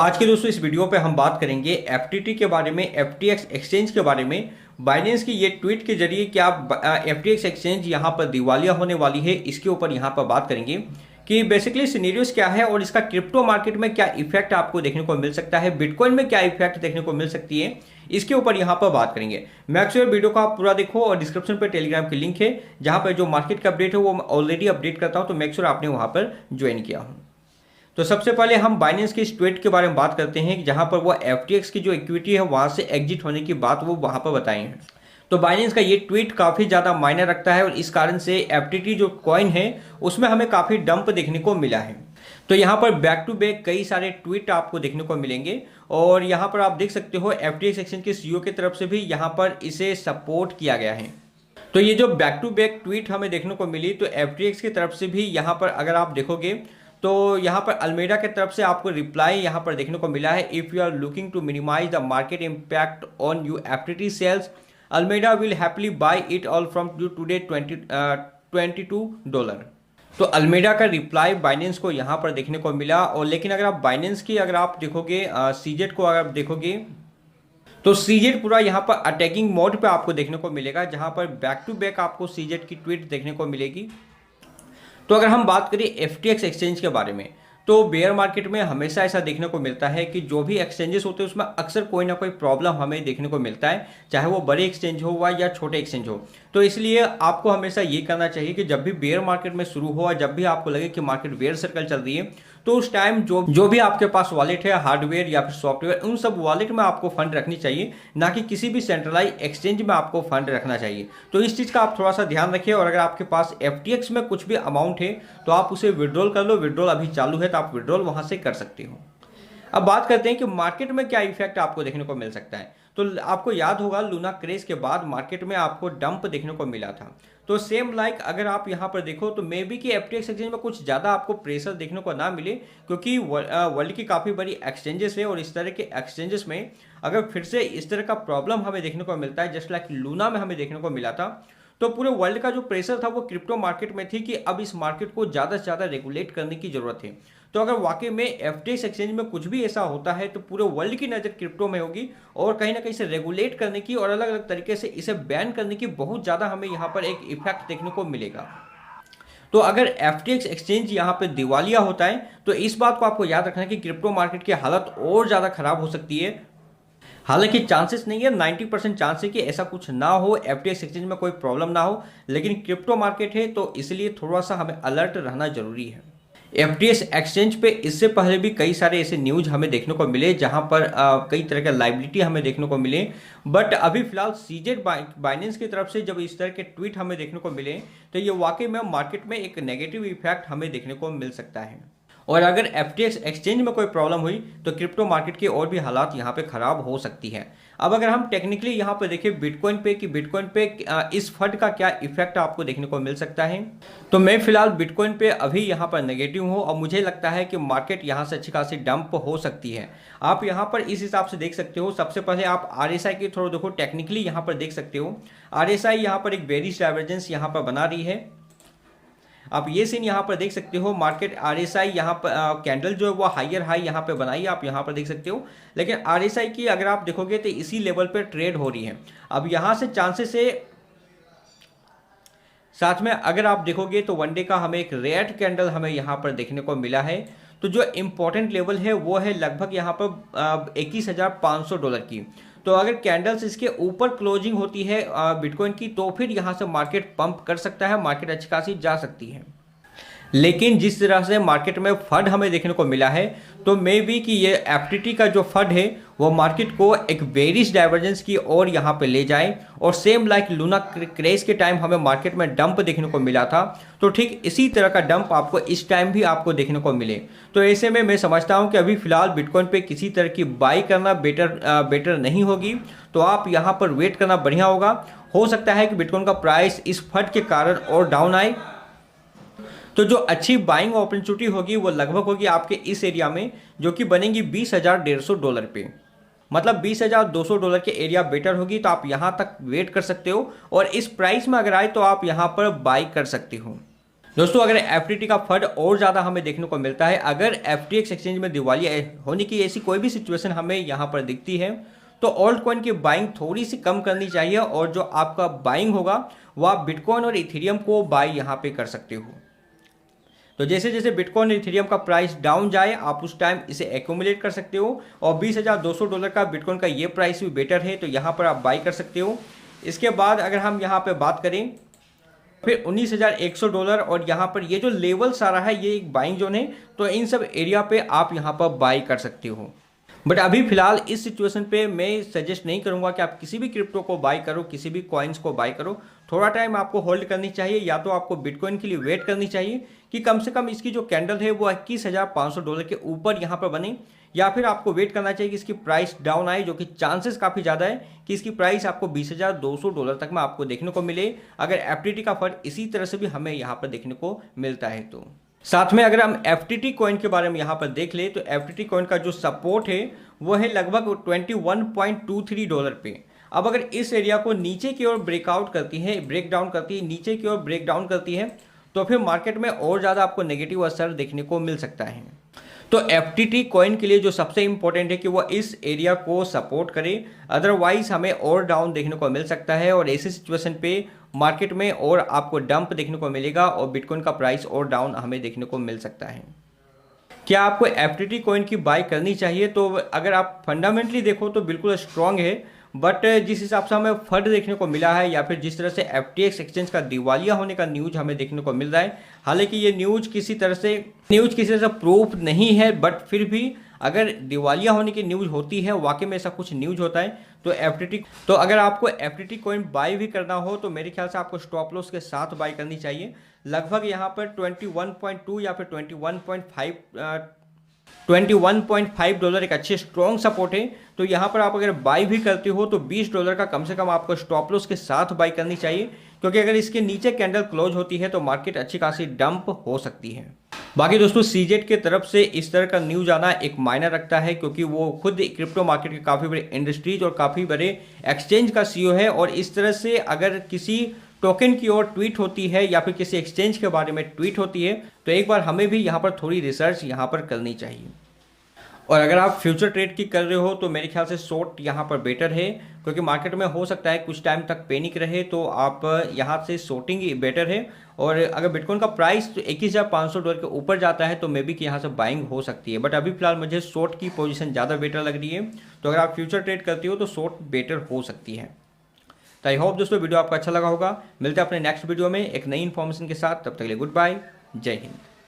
आज के दोस्तों इस वीडियो पे हम बात करेंगे एफटीटी के बारे में, एफटीएक्स एक्सचेंज के बारे में। बाइनेंस की ये ट्वीट के जरिए क्या एफटीएक्स एक्सचेंज यहाँ पर दिवालिया होने वाली है, इसके ऊपर यहाँ पर बात करेंगे कि बेसिकली सिनेरियोस क्या है और इसका क्रिप्टो मार्केट में क्या इफेक्ट आपको देखने को मिल सकता है, बिटकॉइन में क्या इफेक्ट देखने को मिल सकती है, इसके ऊपर यहाँ पर बात करेंगे। मेक श्योर वीडियो को आप पूरा देखो और डिस्क्रिप्शन पर टेलीग्राम की लिंक है जहाँ पर जो मार्केट का अपडेट है वो ऑलरेडी अपडेट करता हूँ, तो मेक श्योर आपने वहाँ पर ज्वाइन किया हो। तो सबसे पहले हम बाइनेंस की इस ट्वीट के बारे में बात करते हैं जहां पर वो एफटीएक्स की जो इक्विटी है वहां से एग्जिट होने की बात वो वहां पर बताए हैं। तो बाइनेंस का ये ट्वीट काफ़ी ज़्यादा मायने रखता है और इस कारण से एफटीटी जो कॉइन है उसमें हमें काफ़ी डंप देखने को मिला है। तो यहाँ पर बैक टू बैक कई सारे ट्वीट आपको देखने को मिलेंगे और यहाँ पर आप देख सकते हो एफटीएक्स एक्सचेंज के सीईओ की तरफ से भी यहाँ पर इसे सपोर्ट किया गया है। तो ये जो बैक टू बैक ट्वीट हमें देखने को मिली तो एफटीएक्स की तरफ से भी यहाँ पर अगर आप देखोगे तो यहाँ पर अल्मेडा की तरफ से आपको रिप्लाई यहाँ पर देखने को मिला है। If you are looking to minimise the market impact on you FTT sales, Alameda will happily buy it all from you today $22। तो अल्मेडा का रिप्लाई बाइनेंस को यहाँ पर देखने को मिला। और लेकिन अगर आप बाइनेंस की अगर आप देखोगे सीजेट को अगर आप देखोगे तो सीजेट पूरा यहाँ पर अटैकिंग मोड पे आपको देखने को मिलेगा, जहाँ पर बैक टू बैक आपको सीजेट की ट्वीट देखने को मिलेगी। तो अगर हम बात करें एफटीएक्स एक्सचेंज के बारे में तो बेयर मार्केट में हमेशा ऐसा देखने को मिलता है कि जो भी एक्सचेंजेस होते हैं उसमें अक्सर कोई ना कोई प्रॉब्लम हमें देखने को मिलता है, चाहे वो बड़े एक्सचेंज हो या छोटे एक्सचेंज हो। तो इसलिए आपको हमेशा ये करना चाहिए कि जब भी बेयर मार्केट में शुरू हो और जब भी आपको लगे कि मार्केट बेयर सर्कल चल रही है तो उस टाइम जो भी आपके पास वॉलेट है, हार्डवेयर या फिर सॉफ्टवेयर, उन सब वॉलेट में आपको फंड रखनी चाहिए, ना कि किसी भी सेंट्रलाइज एक्सचेंज में आपको फंड रखना चाहिए। तो इस चीज़ का आप थोड़ा सा ध्यान रखिए। और अगर आपके पास एफटीएक्स में कुछ भी अमाउंट है तो आप उसे विड्रॉल कर लो। विड्रॉल अभी चालू है तो आप विड्रॉल वहां से कर सकते हो। अब बात करते हैं कि मार्केट में क्या इफेक्ट आपको देखने को मिल सकता है। तो आपको याद होगा लूना क्रेज के बाद मार्केट में आपको डंप देखने को मिला था। तो सेम लाइक अगर आप यहाँ पर देखो तो मे बी कि एफटीएक्स एक्सचेंज में कुछ ज़्यादा आपको प्रेशर देखने को ना मिले, क्योंकि वर्ल्ड की काफ़ी बड़ी एक्सचेंजेस है और इस तरह के एक्सचेंजेस में अगर फिर से इस तरह का प्रॉब्लम हमें देखने को मिलता है जस्ट लाइक लूना में हमें देखने को मिला था, तो पूरे वर्ल्ड का जो प्रेशर था वो क्रिप्टो मार्केट में थी कि अब इस मार्केट को ज़्यादा से ज़्यादा रेगुलेट करने की ज़रूरत है। तो अगर वाकई में एफटीएक्स एक्सचेंज में कुछ भी ऐसा होता है तो पूरे वर्ल्ड की नज़र क्रिप्टो में होगी और कहीं ना कहीं इसे रेगुलेट करने की और अलग अलग तरीके से इसे बैन करने की बहुत ज़्यादा हमें यहाँ पर एक इफेक्ट देखने को मिलेगा। तो अगर एफटीएक्स एक्सचेंज यहाँ पे दिवालिया होता है तो इस बात को आपको याद रखना है कि क्रिप्टो मार्केट की हालत और ज़्यादा खराब हो सकती है। हालांकि चांसेस नहीं है, 90% चांस है कि ऐसा कुछ ना हो, एफटीएक्स एक्सचेंज में कोई प्रॉब्लम ना हो, लेकिन क्रिप्टो मार्केट है तो इसलिए थोड़ा सा हमें अलर्ट रहना जरूरी है। एफटीएक्स एक्सचेंज पे इससे पहले भी कई सारे ऐसे न्यूज हमें देखने को मिले जहां पर कई तरह के लाइबिलिटी हमें देखने को मिले, बट अभी फिलहाल सीजेट बाइनेंस की तरफ से जब इस तरह के ट्वीट हमें देखने को मिले तो ये वाकई में मार्केट में एक नेगेटिव इफेक्ट हमें देखने को मिल सकता है। और अगर एफटीएक्स एक्सचेंज में कोई प्रॉब्लम हुई तो क्रिप्टो मार्केट की और भी हालात यहाँ पे खराब हो सकती है। अब अगर हम टेक्निकली यहाँ पे देखें बिटकॉइन पे कि बिटकॉइन पे इस फंड का क्या इफेक्ट आपको देखने को मिल सकता है, तो मैं फिलहाल बिटकॉइन पे अभी यहाँ पर नेगेटिव हूँ और मुझे लगता है कि मार्केट यहाँ से अच्छी खासी डंप हो सकती है। आप यहाँ पर इस हिसाब से देख सकते हो। सबसे पहले आप आरएसआई की थोड़ा देखो, टेक्निकली यहाँ पर देख सकते हो आरएसआई यहाँ पर एक बेरिश डाइवर्जेंस यहाँ पर बना रही है। आप ये सीन यहाँ पर देख सकते हो। मार्केट आरएसआई यहाँ पर कैंडल जो है वो हायर हाई यहाँ पे बनाई, आप यहाँ पर देख सकते हो, लेकिन आरएसआई की अगर आप देखोगे तो इसी लेवल पर ट्रेड हो रही है। अब यहाँ से चांसेस है, साथ में अगर आप देखोगे तो वनडे का हमें एक रेड कैंडल हमें यहाँ पर देखने को मिला है। तो जो इंपॉर्टेंट लेवल है वो है लगभग यहाँ पर $21,500 की। तो अगर कैंडल्स इसके ऊपर क्लोजिंग होती है बिटकॉइन की तो फिर यहाँ से मार्केट पंप कर सकता है, मार्केट अच्छी खासी जा सकती है। लेकिन जिस तरह से मार्केट में फंड हमें देखने को मिला है तो मे बी कि ये एफटीटी का जो फंड है वो मार्केट को एक बेरिश डाइवर्जेंस की ओर यहाँ पे ले जाए। और सेम लाइक लूना क्रेज के टाइम हमें मार्केट में डंप देखने को मिला था, तो ठीक इसी तरह का डंप आपको इस टाइम भी आपको देखने को मिले। तो ऐसे में मैं समझता हूँ कि अभी फिलहाल बिटकॉइन पे किसी तरह की बाई करना बेटर नहीं होगी। तो आप यहाँ पर वेट करना बढ़िया होगा। हो सकता है कि बिटकॉइन का प्राइस इस फंड के कारण और डाउन आए, तो जो अच्छी बाइंग अपॉर्चुनिटी होगी वो लगभग होगी आपके इस एरिया में, जो कि बनेगी $20,150 पे, मतलब $20,200 के एरिया बेटर होगी। तो आप यहाँ तक वेट कर सकते हो और इस प्राइस में अगर आए तो आप यहाँ पर बाई कर सकते हो। दोस्तों अगर एफटीटी का फंड और ज़्यादा हमें देखने को मिलता है, अगर एफटीएक्स एक्सचेंज में दिवालिया होने की ऐसी कोई भी सिचुएशन हमें यहाँ पर दिखती है, तो ऑल्ट कॉइन की बाइंग थोड़ी सी कम करनी चाहिए और जो आपका बाइंग होगा वो आप बिटकॉइन और इथेरियम को बाय यहाँ पे कर सकते हो। तो जैसे जैसे बिटकॉइन और इथेरियम का प्राइस डाउन जाए आप उस टाइम इसे एक्यूमुलेट कर सकते हो, और $20,200 का बिटकॉइन का ये प्राइस भी बेटर है, तो यहाँ पर आप बाई कर सकते हो। इसके बाद अगर हम यहाँ पर बात करें फिर $19,100 और यहाँ पर ये जो लेवल सारा है ये एक बाइंग जोन है, तो इन सब एरिया पे आप यहाँ पर बाई कर सकते हो। बट अभी फिलहाल इस सिचुएशन पे मैं सजेस्ट नहीं करूंगा कि आप किसी भी क्रिप्टो को बाय करो, किसी भी कॉइन्स को बाय करो। थोड़ा टाइम आपको होल्ड करनी चाहिए, या तो आपको बिटकॉइन के लिए वेट करनी चाहिए कि कम से कम इसकी जो कैंडल है वो $21,500 के ऊपर यहाँ पर बने, या फिर आपको वेट करना चाहिए कि इसकी प्राइस डाउन आए, जो कि चांसेस काफ़ी ज़्यादा है कि इसकी प्राइस आपको $20,200 तक में आपको देखने को मिले, अगर एफटीटी का फंड इसी तरह से भी हमें यहाँ पर देखने को मिलता है। तो साथ में अगर हम एफटीटी कॉइन के बारे में यहाँ पर देख ले, तो एफटीटी कॉइन का जो सपोर्ट है वो है लगभग $21.23 पे। अब अगर इस एरिया को नीचे की ओर ब्रेकआउट करती है, ब्रेक डाउन करती है, नीचे की ओर ब्रेक डाउन करती है, तो फिर मार्केट में और ज़्यादा आपको नेगेटिव असर देखने को मिल सकता है। तो एफटीटी कॉइन के लिए जो सबसे इंपॉर्टेंट है कि वो इस एरिया को सपोर्ट करे, अदरवाइज हमें और डाउन देखने को मिल सकता है, और ऐसी सिचुएशन पे मार्केट में और आपको डंप देखने को मिलेगा और बिटकॉइन का प्राइस और डाउन हमें देखने को मिल सकता है। क्या आपको एफटीटी कॉइन की बाय करनी चाहिए? तो अगर आप फंडामेंटली देखो तो बिल्कुल स्ट्रांग है, बट जिस हिसाब से हमें फंड देखने को मिला है, या फिर जिस तरह से एफटीएक्स एक्सचेंज का दिवालिया होने का न्यूज हमें देखने को मिल रहा है, हालांकि ये न्यूज किसी तरह से प्रूफ नहीं है, बट फिर भी अगर दिवालिया होने की न्यूज होती है, वाकई में ऐसा कुछ न्यूज होता है, तो अगर आपको एफटीटी कॉइन बाय भी करना हो तो मेरे ख्याल से आपको स्टॉप लॉस के साथ बाय करनी चाहिए। लगभग यहाँ पर 21.2 या फिर 21.5 एक अच्छे स्ट्रॉन्ग सपोर्ट है। तो यहाँ पर आप अगर बाई भी करते हो तो $20 का कम से कम आपको स्टॉप लॉस के साथ बाई करनी चाहिए, क्योंकि अगर इसके नीचे कैंडल क्लोज होती है तो मार्केट अच्छी खासी डंप हो सकती है। बाकी दोस्तों सीजेट के तरफ से इस तरह का न्यूज आना एक मायने रखता है, क्योंकि वो खुद क्रिप्टो मार्केट के काफ़ी बड़े इंडस्ट्रीज और काफ़ी बड़े एक्सचेंज का सीईओ है, और इस तरह से अगर किसी टोकन की ओर ट्वीट होती है या फिर किसी एक्सचेंज के बारे में ट्वीट होती है, तो एक बार हमें भी यहाँ पर थोड़ी रिसर्च यहाँ पर करनी चाहिए। और अगर आप फ्यूचर ट्रेड की कर रहे हो तो मेरे ख्याल से शॉर्ट यहाँ पर बेटर है, क्योंकि मार्केट में हो सकता है कुछ टाइम तक पैनिक रहे, तो आप यहाँ से शॉर्टिंग ही बेटर है। और अगर बिटकॉइन का प्राइस तो $21,500 के ऊपर जाता है तो मे बी कि यहाँ से बाइंग हो सकती है, बट अभी फिलहाल मुझे शॉर्ट की पोजीशन ज़्यादा बेटर लग रही है। तो अगर आप फ्यूचर ट्रेड करते हो तो शॉर्ट बेटर हो सकती है। तो आई होप दोस्तों वीडियो आपको अच्छा लगा होगा। मिलते हैं अपने नेक्स्ट वीडियो में एक नई इन्फॉर्मेशन के साथ, तब तक के लिए गुड बाय, जय हिंद।